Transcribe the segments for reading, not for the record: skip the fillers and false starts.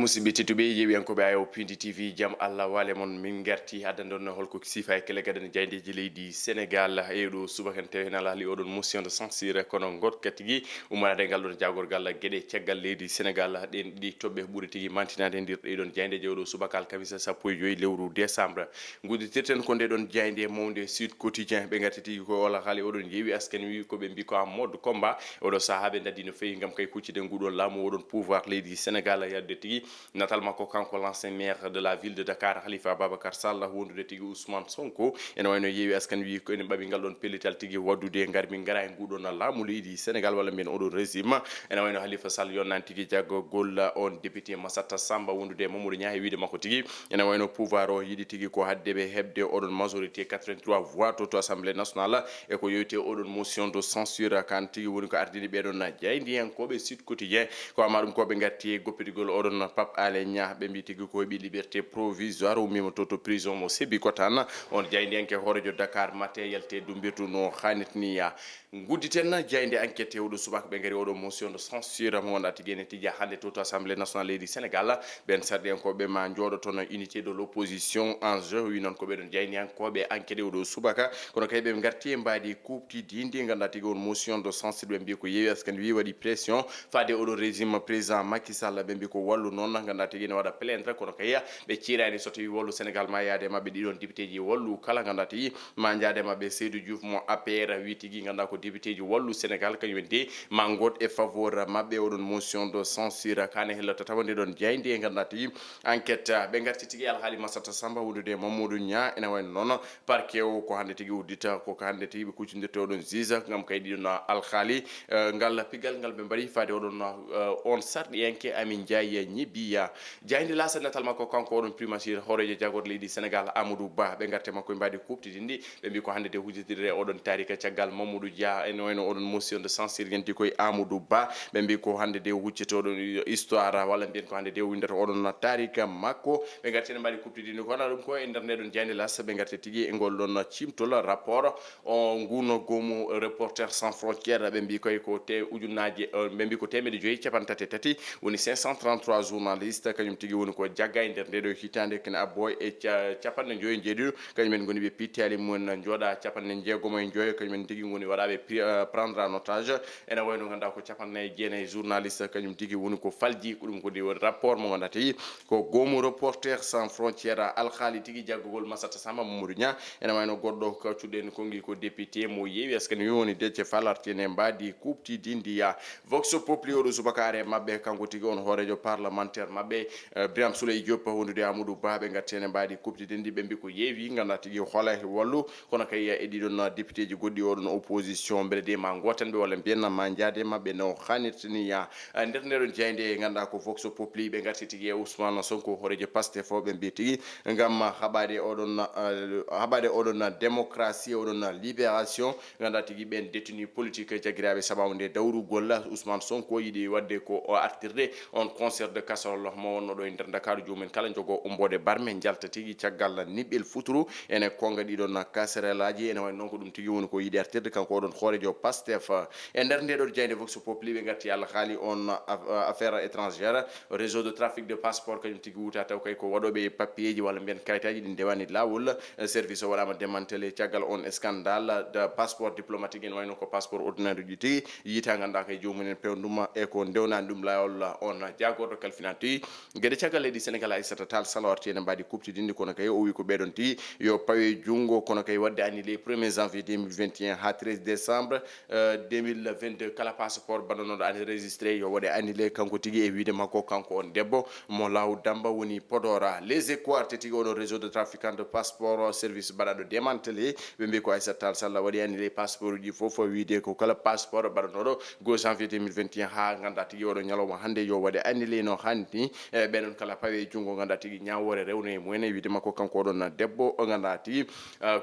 musidɓe tedduɓe yeewiyankoɓe ayo Pindi TV jaam Allah wale mon min garti addan ɗon holko sifa e kele gaden jaydeji leydi Sénégal ɗo subakan tewenala haali oɗon motion de censure kono gotka tigui ummanade ngal ɗon jagorgal gueɗe caggal leydi Sénégal ɗen ɗi toɓɓe ɓuuri tigui mantinade nder ɗeɗon jaydeji oɗo subaka alkamisa sappo e joyyi lewru décembre gudditirten ko nde ɗon jayde mawde Sud Quotidien ɓe garti tigui ko wala haali oɗon yeewi askani wi koɓe mbi ko en mode combat oɗo saaha ɓe daddi no fewi gam kay kuccide nguɗon laamu oɗon pouvoir leydi Sénégal yadde tigui natal makko kanko l'ancien maire de la ville de Dakar Khalifa Babacar Sall wondude tigui Ousmane Sonko ene wayno yeewi askan wi ko ene ɓaɓi ngal ɗon pellital tigui waddude garmi gara e nguɗon laamu leydi Sénégal walla mbiyen oɗo régime ene wayno Khalifa Sall yonnani tigui jaggogol on député Massata Samba wondude Mamadou Niang e wiide makko tigui ene wayno pouvoir o yiiɗi tigui ko haddeɓe hebde oɗon majorité 83 voix to assemblée nationale e ko yewte oɗon motion de censure kan tigui woni ko ardini ɓeɗon jaydiyankoɓe Sud Quotidien ko ama ɗum koɓe gatti e goppidigol oɗon Pape Alé Niang ɓe mbi tigui ko heeɓi liberté provisoire ummima to prison mo Sébikotane on jaydiyanke hoorejo Dakar matin yalte ɗum mbirtu no hannitni gudditen jayde enquête oɗo subaka ɓe gaari oɗo motion de censure mo gonɗa tigui ene tija hande to assemblée nationale leydi Sénégal ɓen sarɗiyankoɓe ma jooɗotono unité de l'opposition en jeu wi noon ko ɓeɗon jayniyankoɓe enquête oɗo subaka kono kay ɓe garti e mbaadi kuptidi ndi ganduɗa tigui on motion de censure ɓe mbi ko yeewi askan wi waɗi pression faade oɗo régime président Macky Sall ɓe mbi ko wallu noon ganduɗa tigui ne waɗa plainte kono kay ɓe ciirani so tawi wallu Sénégal ma yaade mabɓe ɗiɗon député ji wallu kala ganduɗa tigui ma jaade mabɓe Seydou Diouf mo APR wi tigui ganduɗa ko député ji wallu Sénégal kañumen de ma god e faveur mabɓe oɗon motion de censure kane hellata tawa nde ɗon jayde e ganduɗa tigui enquête ɓe garti tigui alhaali Massata Samba wondude Mamadou Niang ene wayno noon parquet o ko hande tigui uddita koko hande tigui ɓe kuccidirte oɗon juge gam kay ɗiɗon alhaali ngal pigal ngal ɓe mbaɗi faade oɗon on sarɗiyanke Amin Ndiaye ñibbiya jayde lasa natal makko kanko oɗon primature hoorejo jagorɗo leydi Sénégal Amadou Ba ɓe garte makko e mbadi kuptidindi ɓe mbi ko hande de hujitire oɗon tarika caggal Mamadou Dia ene wayno oɗon motion de censure yenti koye Amadou Ba ɓe mbi ko hande de huccite oɗon histoire walla mbiyen ko hande de windata oɗon tarika makko ɓe garti ene mbaɗi kuptidindi ko wona ɗum ko e nder ndeɗon jayde lasa ɓe garte tigui e ngol ɗon cimtol rapport o nguno gomu reporter sans frontiére ɓe mbi koye ko te ujunnaji ɓe mbi ko temedde joyyi capantati tati woni 533 journaliste kañum tigui woni ko jagga e nder ndeɗo hitande kene abboy e capanɗe joyyi jeeɗiɗo kañumen goni ɓe pittali mumen jooɗa capanɗe jeegomo e joyyi kañumen tigui goni waɗaɓe prendre en otage ene wayno ganduɗa ko capannayyi jeenayyi journaliste kañum tigui woni ko falji ko ɗum kodi rapport mo ganduɗa tigui ko gomu reporter sans frontiére alhaali tigui jaggogol Massata Samba Mamadou Niang ene wayno goɗɗo kaccuɗen kongi ko député mo yeewi askani wi woni Déthié Fall artine mbadi kuptidindi Vox Populi oɗo subakare mabɓe kanko tigui on hoorejo parlementaire mabɓe Birame Souleye Diop wondude Amadou Ba ɓe gatti ene mbadi kuptidindi ɓe mbi ko yeewi ganduɗa tigui hoola e wallu kono kay e ɗiɗon député ji goɗɗi oɗon opposition beele de ma gotanɓe walla mbiyen ma jaade mabɓe no hannirtini nder ndeɗon jeyde ganduɗa ko Vox Populi ɓe garti tigui e Ousmane Sonko hoorejo Pastef ɓe mbi tigui gam haɓade oɗon démocratie oɗon libération ganduɗa tigui ɓen détenu politique jaguiraɓe sababude dawrugol Ousmane Sonko yiiɗi wadde ko artirde on concert de casserole mo wonno ɗo e nder Dakar jomumen kala jogo umbode barme jalta tigui caggal niɓɓel futuru ene konga ɗiɗon casserelle aji ene wayno noon ko ɗum tigui woni ko yiiɗi artirde kanko oɗon hoorejo Pastef e nder ndeɗon jeyde Vox Populi ɓe garti Allah haali on affaire étrangère réseau de trafic de passeport kañum tigui wuta taw kay ko waɗoɓe papier ji walla mbiyen kayitaji ɗi ndewani lawol service o waɗama démantelé caggal on scandale de passeport diplomatique ene wayno ko passeport ordinaire uji tigui yiita ganduɗa kay jomumen pewnduma e ko ndewnani ɗum lawol on jagorɗo kalfinanti gueɗe caggal leydi Sénégal Aissata Tall Sall warti ene mbaɗi kuptidindi kono kay o wi ko ɓeɗon tigui yo pawe junggo kono kay wadde annulé 1er janvier 2021 ha 13 décembre 2022 kala passeport baɗanoɗo enregistré yo waɗe annulé kanko tigui e wiide makko kanko on debbo mo law Damba woni Podora les Échos arte tigui oɗo réseau de trafiquant de passeport service baɗaɗo démantelé ɓe mbi ko Aissata Tall Sall waɗi annulé passeport uji foof wiide ko kala passeport baɗanoɗo 2 janvier 2021 ha ganduɗa tigui oɗo ñalawma hande yo waɗe annulé no hanni ɓeɗon kala pawe junggo ganduɗa tigui ñawore rewne e mumen e wiide makko kanko oɗon debbo ganduɗa tigui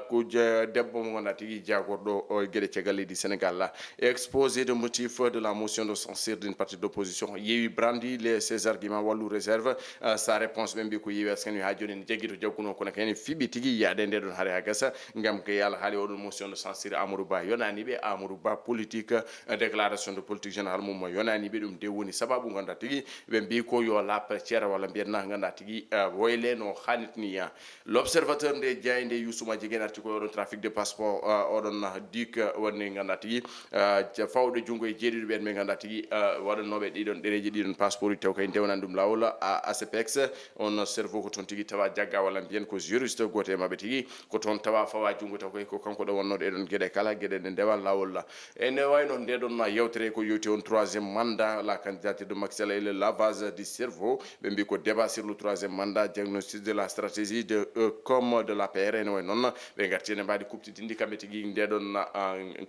ko debbo mo ganduɗa tigui jagorɗo gueɗe caggal leydi Sénégal exposé de motif de la motion de censure d'une partie d'opposition yeewi brandi ses arguments wallu réserve sa réponse ɓe mbi ko yeewi askani ha joni ne jagui to jagguno kono kayne fiɓi tigui yaade ndeɗon haare ha gasa gam ko yalla haali oɗon motion de censure Amadou Ba yonani ɓe Amadou Ba politique déclaration de politique générale mum yonani ɓe ɗum de woni sababu ganduɗa tigui ɓe mbi ko yo yo lap cera wala mbiyatna ganda tigi woyle no hanitni ya l'observateur nde jayde yusuma jigen arti ko oɗon trafic de passeport oɗon dik wonni ganda tigi fawɗo jungo e jeeɗiɗo ɓen ɓe ganda tigi waɗannoɓe ɗiɗon ɗereji ɗiɗon passeport taw kay dewnan ɗum lawol ASPEX on cerveau ko ton tigi tawa jagga walla mbiyen ko juriste goto e mabɓe tigi ko toon tawa fawa jungo taw kay ko kanko ɗo wonno ɗeɗon gueɗe kala gueɗe ɗe ndewa lawol ene wayno ndeɗon yewtere ko yewti on troisiéme mandat la candidature de Macky Sall et le lavage du cerveau ɓe mbi ko débat sur le troisiéme mandat diagnostic de la stratégie de comme de l'APR ene way noon ɓe garti ene mbaɗi kuptidindi kamɓe tigi ndeɗon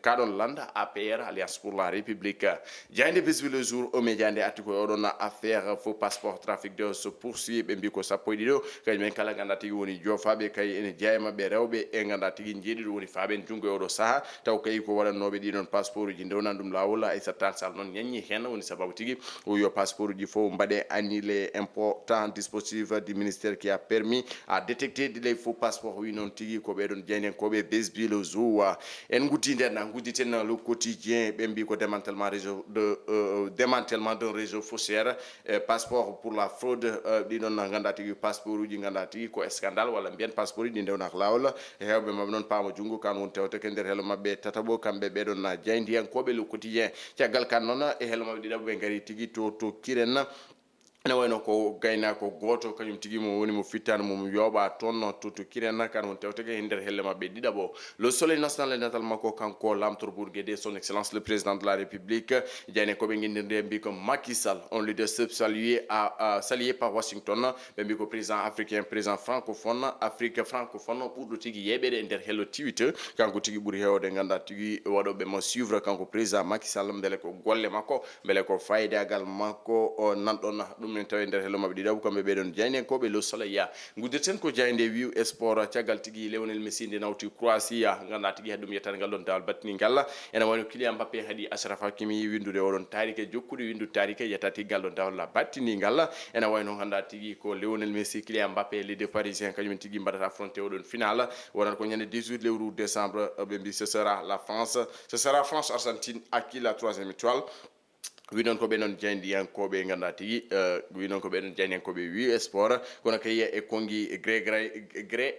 kaɗon landa APR alliance pour la république jayde bisbi le jour o média nde arti koye oɗon affaire faux passeport trafic de se poursuit ɓe mbi ko sappo e ɗiɗo kañumen kala ganda tigi woni jofaɓe kay ene jeeya mabɓe rewɓe e ganda tigi jeeɗiɗo woni faaɓen jungo e oɗo saaha taw kay ko waɗannoɓe ɗiɗon passeport uji ndewnan ɗum lawol Aissata Tall Sall noon ñañi hen woni sababu tigi o yo passeport uji fof mbaɗe annulé important dispositif du ministère qui a permis à détecter les faux passeports wi noon tigi ko ɓeɗon jeynenkoɓe besbi le jour en guddidi nden gudditen le quotidien ɓe mbi ko démantèlement réseau de démantèlement d'un réseau faussaire passeport pour la fraude ɗiɗon ganda tigi passeport uji ganda tigi ko scandale walla mbiyen passeport uji ndewna ko lawol hewɓe mabɓe noon paama jungo kan won tewteke nder hello mabɓe tataɓo kamɓe ɓeɗon jeyndiyankoɓe le quotidien caggal kan noon e hello mabɓe ɗiɗaɓo ɓe gari tigi to kiren ene wayno ko gaynako goto kañum tigi mo woni mo fittano mum yooɓa toon to kirena kan won tewtege e nder helle mabɓe ɗiɗaɓo le soleil national e natal makko kanko lamtoro bourguede son excellence le président de la république jayne koɓe guindirde mbi ko Macky Sall on leadership salué par Washington ɓe mbi ko président africain président francophone afrique francophone ɓurɗo tigi yeɓede e nder hello tiwite kanko tigi ɓuuri hewde ganda tigi waɗoɓe mo suivre kanko président Macky Sall beele ko golle makko beele ko faydagal makko o nanɗon ɗum en tawi nder hello mabɓe ɗiɗaɓo kamɓe ɓeɗon jaynekoɓe le soleil guddeten ko jayde wiw sport caggal tigi Lionel Messi nde nawti Croatie ganda tigi haɗum yettade ngal ɗon dawal battinigal ene wayno Kylian Mbappé haadi Achraf Hakimi windude oɗon tarike jokkude windude tarike yetta tigi ngal ɗon dawal battinigal ene wayno ganda tigi ko Lionel Messi Kylian Mbappé les deux parisiens kañumen tigi mbaɗata affronté oɗon final wonata ko ñande 18 lewru décembre ɓe mbi ce sera la France ce sera France Argentine acquis la troisième étoile winon ko ɓenon jaydiyankoɓe ganda tigi winon ko ɓeɗon jaydiyankoɓe wi sport kono kay e kongi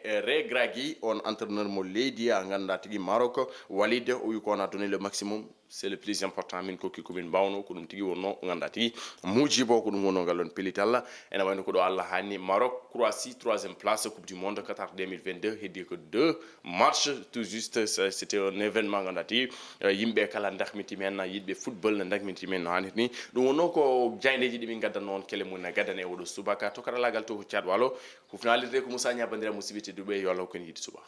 regragui on entraîneur mo leydi ganda tigi Maroc Walid o wi ko on a donné le maximum c'est le plus important min kokki komin mbawno ko ɗum tigi wonno ganda tigi mujibo ko ɗum wonno ngal ɗon pellital ene wayno ko ɗo Allah hanni Maroc Croatie troisième place coupe du monde Qatar 2022 heddi ko 2 matchs tout juste c'était un événement ganda tigi yimɓe kala dakmiti men yiɗɓe football ne dakmiti men no hanit ni ɗum wonno ko jayndeji ɗi min gaddanno on kele mum gaddane e oɗo subaka to karalagal to ko Thiat Walo hufnalirde ko Moussa Niabandira musidɓe tedduɓe yo Allah ko yiɗi suba